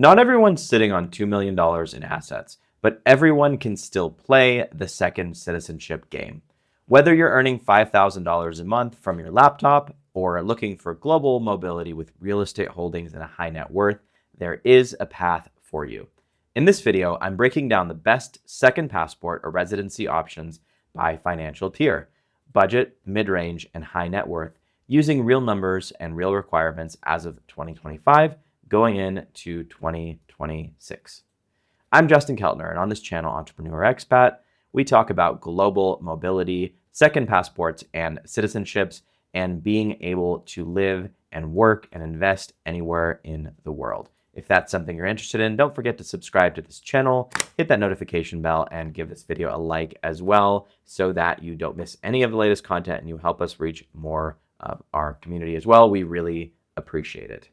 Not everyone's sitting on $2 million in assets, but everyone can still play the second citizenship game. Whether you're earning $5,000 a month from your laptop or looking for global mobility with real estate holdings and a high net worth, there is a path for you. In this video, I'm breaking down the best second passport or residency options by financial tier, budget, mid-range, and high net worth, using real numbers and real requirements as of 2025 going into 2026. I'm Justin Keltner, and on this channel, Entrepreneur Expat, we talk about global mobility, second passports, and citizenships, and being able to live and work and invest anywhere in the world. If that's something you're interested in, don't forget to subscribe to this channel, hit that notification bell, and give this video a like as well so that you don't miss any of the latest content and you help us reach more of our community as well. We really appreciate it.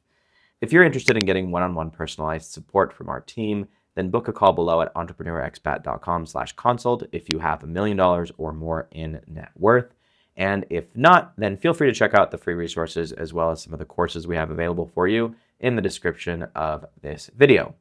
If you're interested in getting one-on-one personalized support from our team, then book a call below at entrepreneurexpat.com/consult if you have $1 million or more in net worth. And if not, then feel free to check out the free resources as well as some of the courses we have available for you in the description of this video.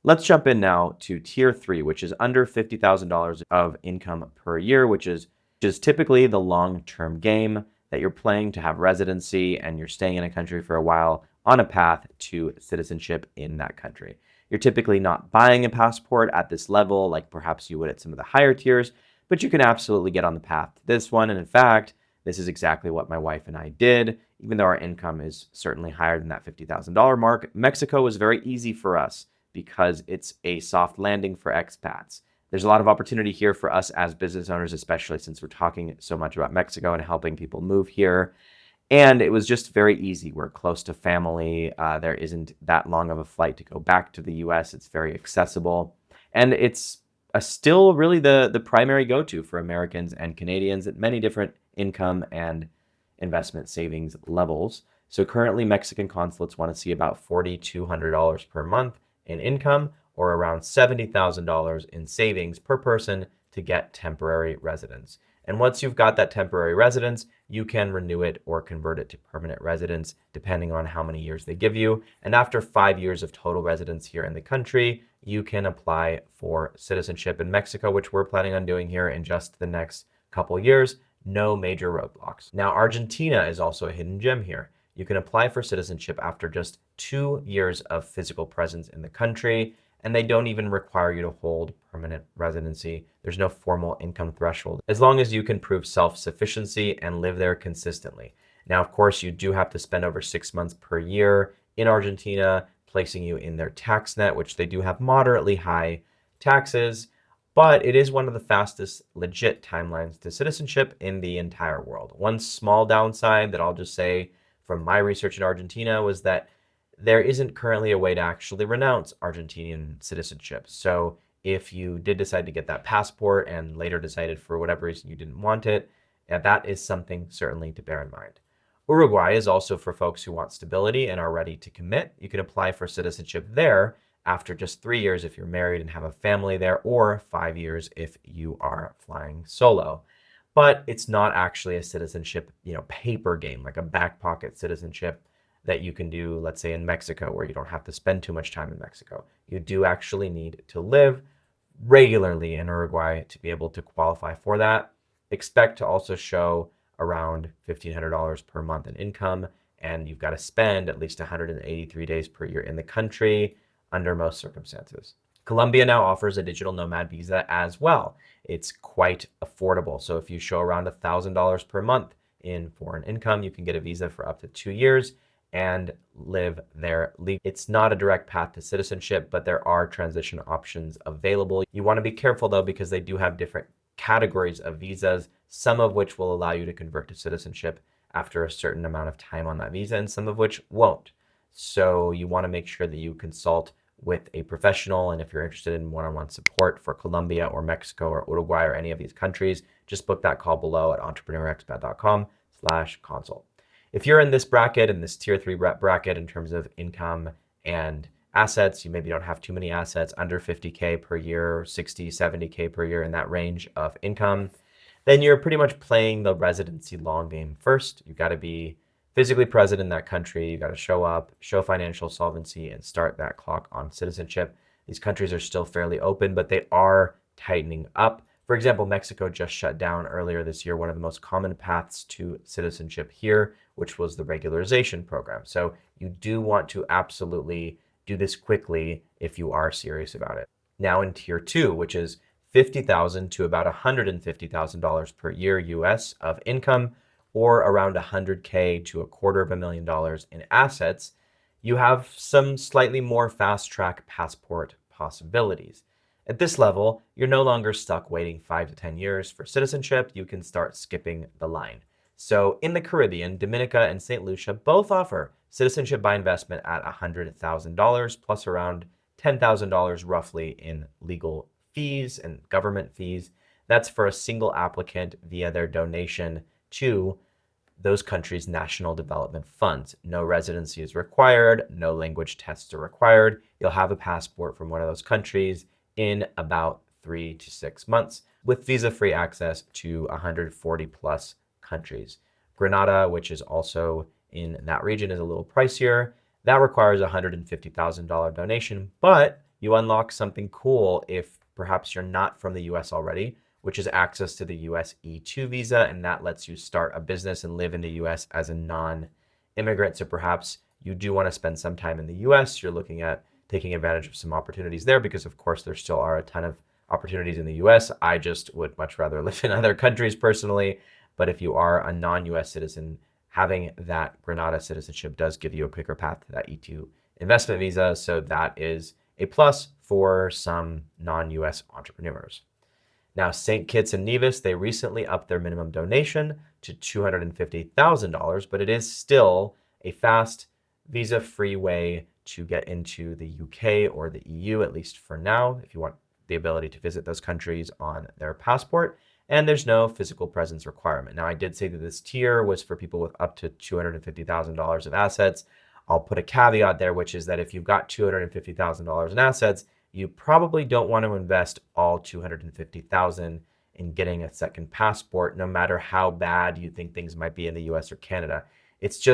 Let's jump in now to tier 3, which is under $50,000 of income per year, which is typically the long-term game that you're playing to have residency and you're staying in a country for a while on a path to citizenship in that country. You're typically not buying a passport at this level like perhaps you would at some of the higher tiers, but you can absolutely get on the path to this one. And in fact, this is exactly what my wife and I did. Even though our income is certainly higher than that $50,000 mark, Mexico was very easy for us because it's a soft landing for expats. There's a lot of opportunity here for us as business owners, especially since we're talking so much about Mexico and helping people move here. And it was just very easy. We're close to family. There isn't that long of a flight to go back to the US. It's very accessible. And it's still really the primary go-to for Americans and Canadians at many different income and investment savings levels. So currently, Mexican consulates want to see about $4,200 per month in income or around $70,000 in savings per person to get temporary residence. And once you've got that temporary residence, you can renew it or convert it to permanent residence, depending on how many years they give you. And after 5 years of total residence here in the country, you can apply for citizenship in Mexico, which we're planning on doing here in just the next couple years. No major roadblocks. Now, Argentina is also a hidden gem here. You can apply for citizenship after just 2 years of physical presence in the country, and they don't even require you to hold permanent residency. There's no formal income threshold, as long as you can prove self-sufficiency and live there consistently. Now, of course, you do have to spend over 6 months per year in Argentina, placing you in their tax net, which they do have moderately high taxes, but it is one of the fastest legit timelines to citizenship in the entire world. One small downside that I'll just say from my research in Argentina was that there isn't currently a way to actually renounce Argentinian citizenship. So if you did decide to get that passport and later decided for whatever reason you didn't want it, that is something certainly to bear in mind. Uruguay is also for folks who want stability and are ready to commit. You can apply for citizenship there after just 3 years if you're married and have a family there, or 5 years if you are flying solo. But it's not actually a citizenship, paper game, like a back pocket citizenship that you can do, let's say in Mexico, where you don't have to spend too much time in Mexico. You do actually need to live regularly in Uruguay to be able to qualify for that. Expect to also show around $1,500 per month in income, and you've got to spend at least 183 days per year in the country under most circumstances. Colombia now offers a digital nomad visa as well. It's quite affordable. So if you show around $1,000 per month in foreign income, you can get a visa for up to 2 years and live there legally. It's not a direct path to citizenship, but there are transition options available. You want to be careful though, because they do have different categories of visas, some of which will allow you to convert to citizenship after a certain amount of time on that visa, and some of which won't. So you want to make sure that you consult with a professional. And if you're interested in one-on-one support for Colombia or Mexico or Uruguay or any of these countries, just book that call below at entrepreneurexpat.com/consult. If you're in this bracket, in this tier 3 bracket in terms of income and assets, you maybe don't have too many assets under 50K per year, 60, 70K per year, in that range of income, then you're pretty much playing the residency long game first. You've got to be physically present in that country. You got to show up, show financial solvency, and start that clock on citizenship. These countries are still fairly open, but they are tightening up. For example, Mexico just shut down earlier this year one of the most common paths to citizenship here, which was the regularization program. So you do want to absolutely do this quickly if you are serious about it. Now in tier 2, which is $50,000 to about $150,000 per year US of income, or around $100K to $250,000 in assets, you have some slightly more fast track passport possibilities. At this level, you're no longer stuck waiting 5 to 10 years for citizenship. You can start skipping the line. So in the Caribbean, Dominica and St. Lucia both offer citizenship by investment at $100,000 plus around $10,000 roughly in legal fees and government fees. That's for a single applicant via their donation to those countries' national development funds. No residency is required, no language tests are required. You'll have a passport from one of those countries in about 3 to 6 months with visa-free access to 140 plus countries. Grenada, which is also in that region, is a little pricier. That requires a $150,000 donation, but you unlock something cool if perhaps you're not from the US already, which is access to the US E2 visa, and that lets you start a business and live in the US as a non-immigrant. So perhaps you do want to spend some time in the US. You're looking at taking advantage of some opportunities there because, of course, there still are a ton of opportunities in the US. I just would much rather live in other countries personally. But if you are a non-US citizen, having that Grenada citizenship does give you a quicker path to that E2 investment visa. So that is a plus for some non-US entrepreneurs. Now, St. Kitts and Nevis, they recently upped their minimum donation to $250,000, but it is still a fast, visa-free way to get into the UK or the EU, at least for now, if you want the ability to visit those countries on their passport. And there's no physical presence requirement. Now, I did say that this tier was for people with up to $250,000 of assets. I'll put a caveat there, which is that if you've got $250,000 in assets, you probably don't want to invest all $250,000 in getting a second passport, no matter how bad you think things might be in the US or Canada. It's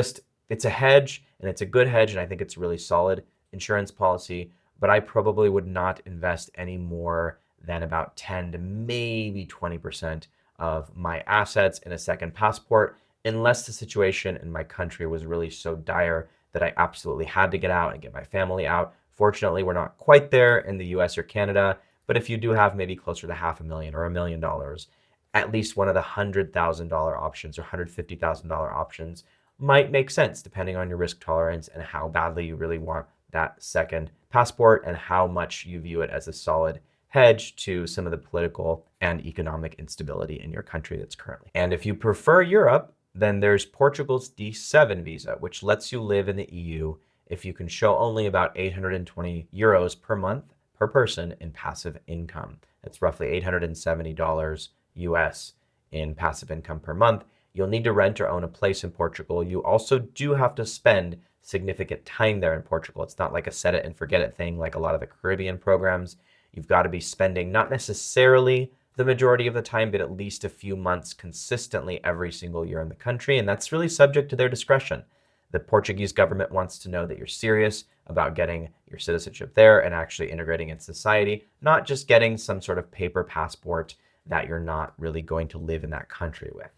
a hedge, and it's a good hedge, and I think it's a really solid insurance policy, but I probably would not invest any more than about 10 to maybe 20% of my assets in a second passport, unless the situation in my country was really so dire that I absolutely had to get out and get my family out. Fortunately, we're not quite there in the US or Canada, but if you do have maybe closer to $500,000 or $1 million, at least one of the $100,000 options or $150,000 options might make sense depending on your risk tolerance and how badly you really want that second passport and how much you view it as a solid hedge to some of the political and economic instability in your country that's currently. And if you prefer Europe, then there's Portugal's D7 visa, which lets you live in the EU if you can show only about 820 euros per month per person in passive income. That's roughly $870 US in passive income per month. You'll need to rent or own a place in Portugal. You also do have to spend significant time there in Portugal. It's not like a set it and forget it thing like a lot of the Caribbean programs. You've got to be spending not necessarily the majority of the time, but at least a few months consistently every single year in the country. And that's really subject to their discretion. The Portuguese government wants to know that you're serious about getting your citizenship there and actually integrating in society, not just getting some sort of paper passport that you're not really going to live in that country with.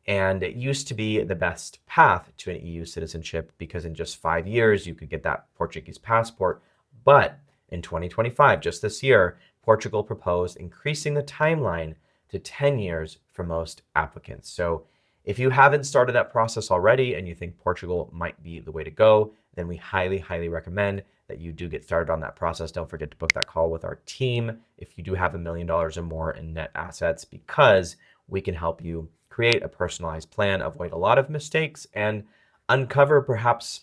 And it used to be the best path to an EU citizenship because in just 5 years, you could get that Portuguese passport. But in 2025, just this year, Portugal proposed increasing the timeline to 10 years for most applicants. So if you haven't started that process already and you think Portugal might be the way to go, then we highly, highly recommend that you do get started on that process. Don't forget to book that call with our team if you do have $1 million or more in net assets, because we can help you create a personalized plan, avoid a lot of mistakes, and uncover perhaps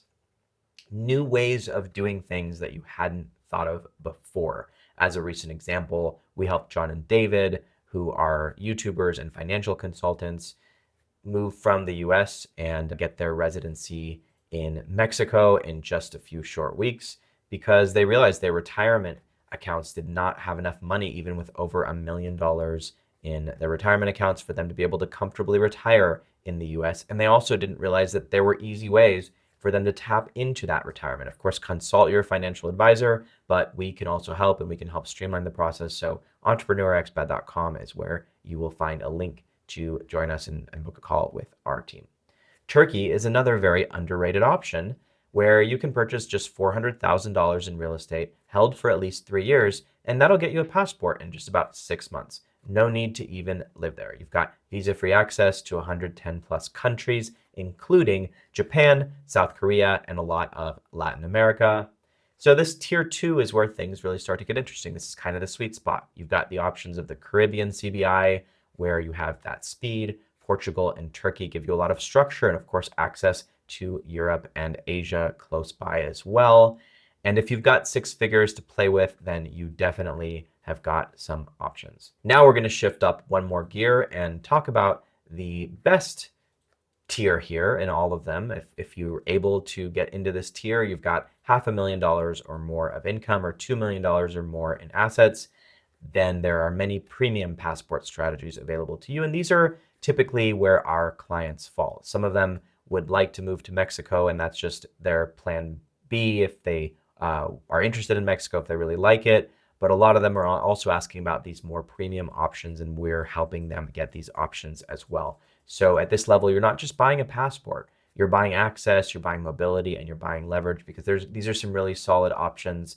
new ways of doing things that you hadn't thought of before. As a recent example, we helped John and David, who are YouTubers and financial consultants, move from the US and get their residency in Mexico in just a few short weeks because they realized their retirement accounts did not have enough money, even with over $1 million in their retirement accounts for them to be able to comfortably retire in the US. And they also didn't realize that there were easy ways for them to tap into that retirement. Of course, consult your financial advisor, but we can also help and we can help streamline the process. So entrepreneurexpat.com is where you will find a link to join us and book a call with our team. Turkey is another very underrated option where you can purchase just $400,000 in real estate held for at least 3 years, and that'll get you a passport in just about 6 months. No need to even live there. You've got visa-free access to 110 plus countries, including Japan, South Korea, and a lot of Latin America. So this tier 2 is where things really start to get interesting. This is kind of the sweet spot. You've got the options of the Caribbean CBI, where you have that speed. Portugal and Turkey give you a lot of structure and, of course, access to Europe and Asia close by as well. And if you've got 6 figures to play with, then you definitely have got some options. Now we're going to shift up one more gear and talk about the best tier here in all of them. If you're able to get into this tier, you've got $500,000 or more of income or $2 million or more in assets, then there are many premium passport strategies available to you. And these are typically where our clients fall. Some of them would like to move to Mexico, and that's just their plan B if they are interested in Mexico, if they really like it. But a lot of them are also asking about these more premium options, and we're helping them get these options as well. So at this level, you're not just buying a passport, you're buying access, you're buying mobility, and you're buying leverage, because these are some really solid options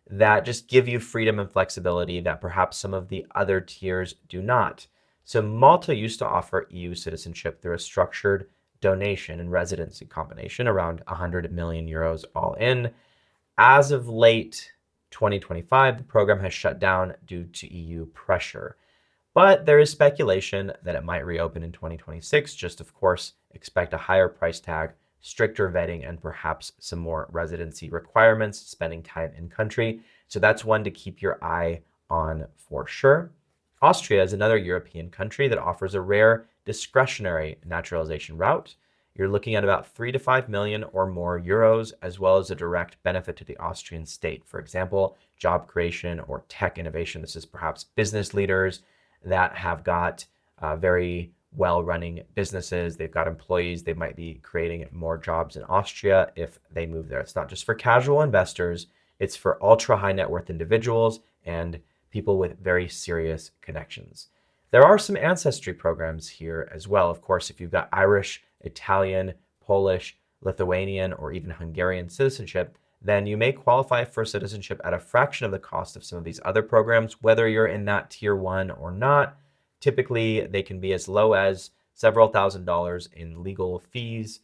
that just give you freedom and flexibility that perhaps some of the other tiers do not. So Malta used to offer EU citizenship through a structured donation and residency combination, around 100 million euros all in. As of late 2025, the program has shut down due to EU pressure. But there is speculation that it might reopen in 2026. Just, of course, expect a higher price tag, stricter vetting, and perhaps some more residency requirements, spending time in country. So that's one to keep your eye on for sure. Austria is another European country that offers a rare discretionary naturalization route. You're looking at about 3 to 5 million or more euros, as well as a direct benefit to the Austrian state. For example, job creation or tech innovation. This is perhaps business leaders that have got very well-running businesses. They've got employees. They might be creating more jobs in Austria if they move there. It's not just for casual investors. It's for ultra high net worth individuals and people with very serious connections. There are some ancestry programs here as well. Of course, if you've got Irish, Italian, Polish, Lithuanian, or even Hungarian citizenship, then you may qualify for citizenship at a fraction of the cost of some of these other programs, whether you're in that tier 1 or not. Typically, they can be as low as several $1,000s in legal fees.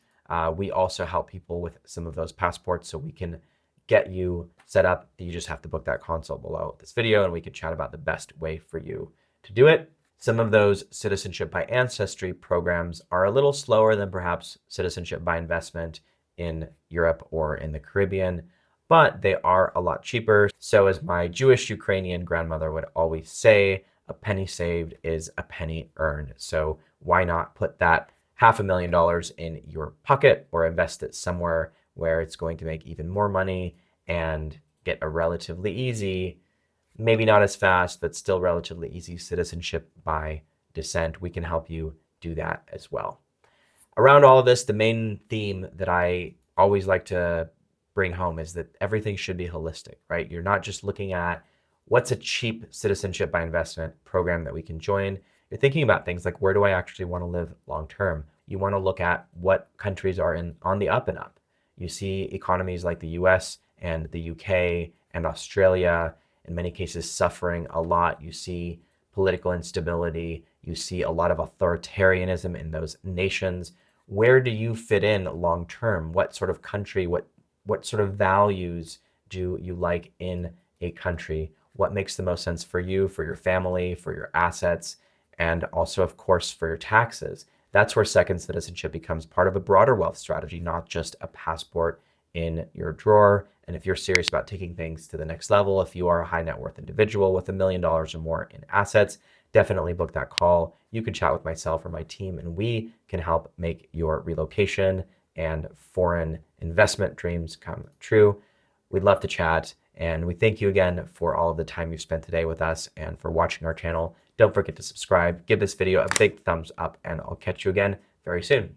We also help people with some of those passports, so we can get you set up. You just have to book that consult below this video, and we can chat about the best way for you to do it. Some of those citizenship by ancestry programs are a little slower than perhaps citizenship by investment in Europe or in the Caribbean, but they are a lot cheaper. So as my Jewish Ukrainian grandmother would always say, a penny saved is a penny earned. So why not put that $500,000 in your pocket or invest it somewhere where it's going to make even more money and get a relatively easy, maybe not as fast, but still relatively easy citizenship by descent. We can help you do that as well. Around all of this, the main theme that I always like to bring home is that everything should be holistic, right? You're not just looking at what's a cheap citizenship by investment program that we can join. You're thinking about things like, where do I actually want to live long term? You want to look at what countries are on the up and up. You see economies like the US and the UK and Australia, in many cases, suffering a lot. You see political instability. You see a lot of authoritarianism in those nations. Where do you fit in long term? What sort of country, what sort of values do you like in a country? What makes the most sense for you, for your family, for your assets, and also, of course, for your taxes? That's where second citizenship becomes part of a broader wealth strategy, not just a passport in your drawer. And if you're serious about taking things to the next level, if you are a high net worth individual with $1 million or more in assets, definitely book that call. You can chat with myself or my team, and we can help make your relocation and foreign investment dreams come true. We'd love to chat, and we thank you again for all of the time you've spent today with us and for watching our channel. Don't forget to subscribe, give this video a big thumbs up, and I'll catch you again very soon.